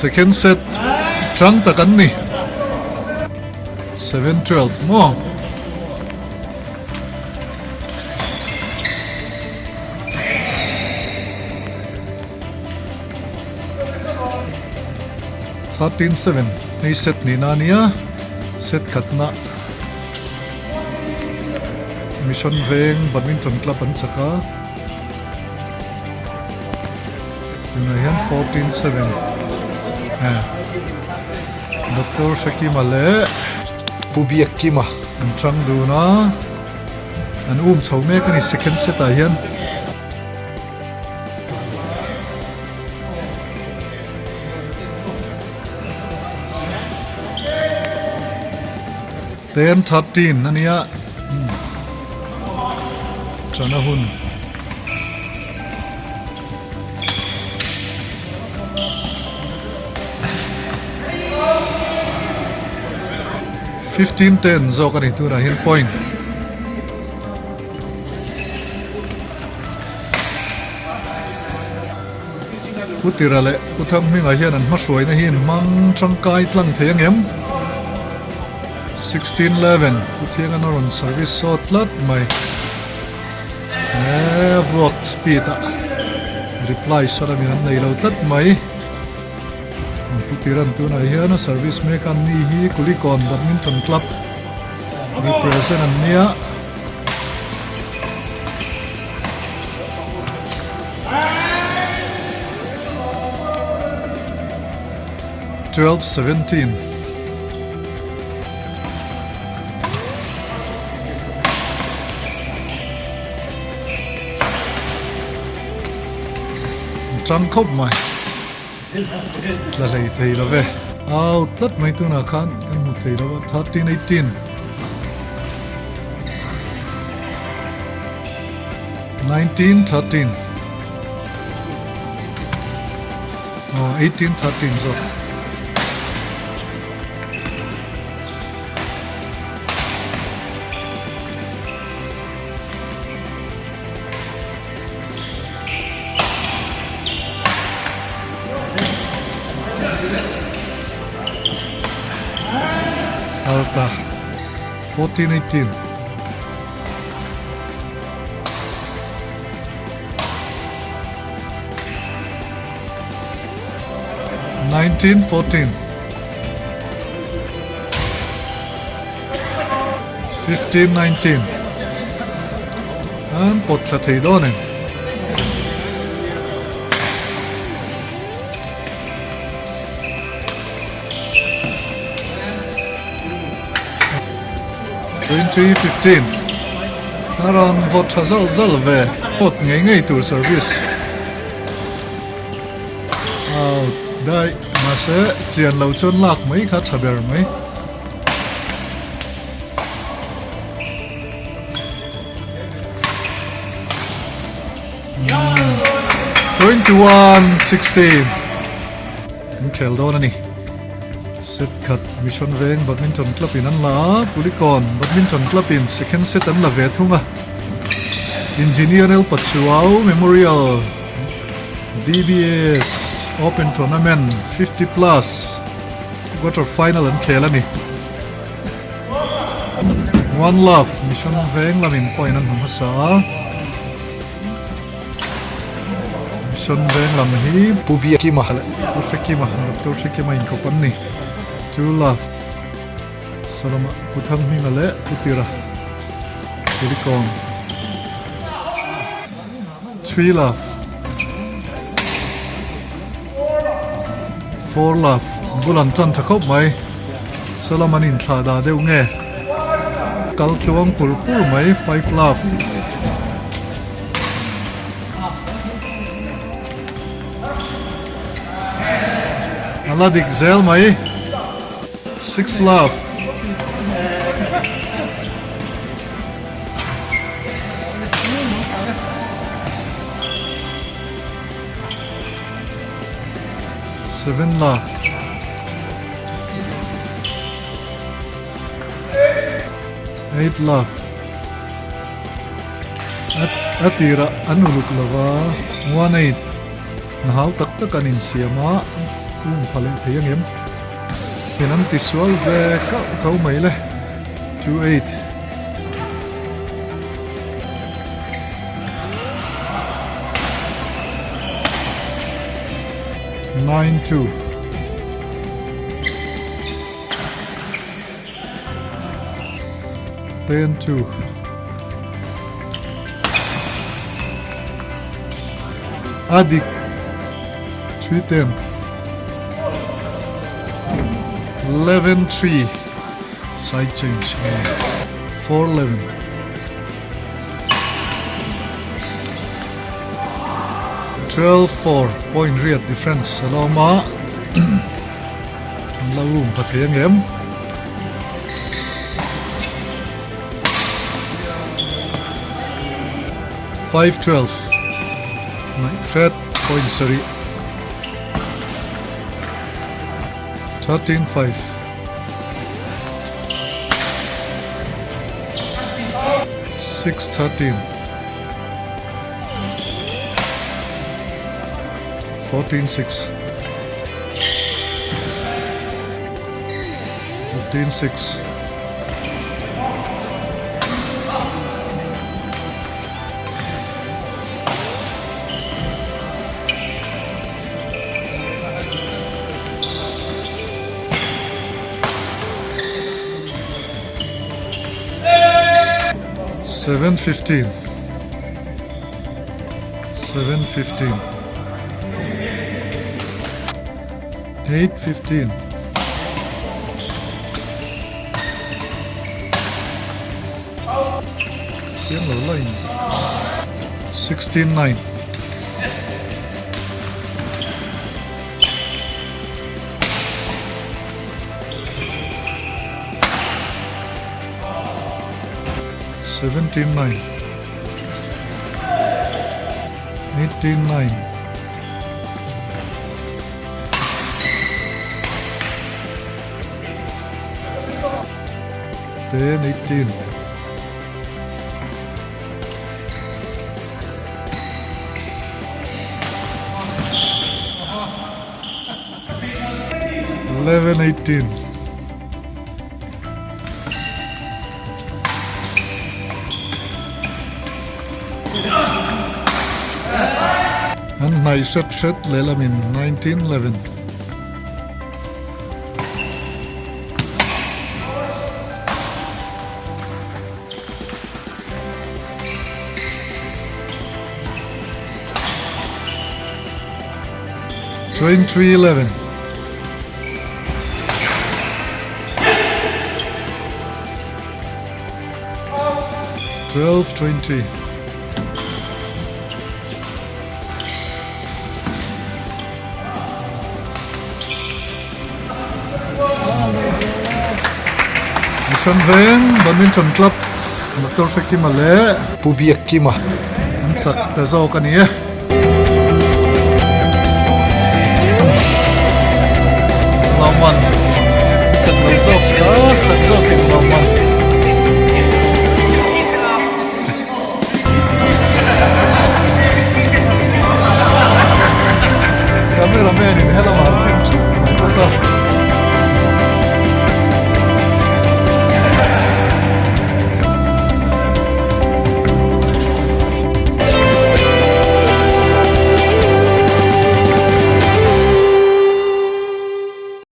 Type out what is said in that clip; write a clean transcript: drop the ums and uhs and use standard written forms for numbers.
second set trăng takan ni 7-12 mo 13-7 ni set hnihnaah nia set khatna mission veng badminton club an chaka tuna hian 14-7 Dr. Hrekima le Biakkiman an tang duna an chho mek ani second set a hian Ten 13 ania chana hun 15-10 zawk ani tuna hian point Tirha le Thanghminga hian an hmasuai na hian mang tangkai tlang thei angem 16-11 thiang an ron service so tlat mai walk speed reply sara min an nei lo tlat mai Tiran tuna hian service mek an ni hi Kulikon badminton club represent an nia Twelve 17 trăng khóc mày là lấy thầy đó về tất mấy tu nào khăn cái một thầy đó 13-18 19-13 18-13 rồi Alta 14-18 19-14 15-19 and pot là thầy đó này 20-15 aron vot hazal về một ngay tur service đây mà sẽ chiên lâu chôn lạc mấy khát chả bèr mấy 21-16 khel đó nè set khat mission veng badminton club in an la Kulikon badminton club in second set an la ve thunga engineer Pachuau memorial DBAAS open tournament 50 plus quarterfinal an khel ani one love mission veng lamin point an hamasa mission veng lam hi Biakkiman Dr. Hrekima in kopani two love salama Thanghminga le Tirha Kulikon 3 love 4 love bulan tan thakop mai salamanin thla da deuh nge kal tluang purpur mai 5 love aladik zel mai 6 love 7 love 8 love Tirha anuluk lava 1-8 nahaw tak tak anin siama phale thei angem hian ti sual ve kau mai le 28 9-2 10-2 Adik 3-10 11-3 side change 4-11 12-4 point rate difference saloma laum patheng em 5-12 third point sorry 13-5 6-13 14-6 15-6 7-15 7-15 8-15 Xiên lỗ lệnh 16-9 17-9 18-9 10-18 11-18 and nice shot lelamin 19-11 23-11 12-20 Mission Veng Badminton Club Dr. Hrekima le Biakkiman chak zawk ani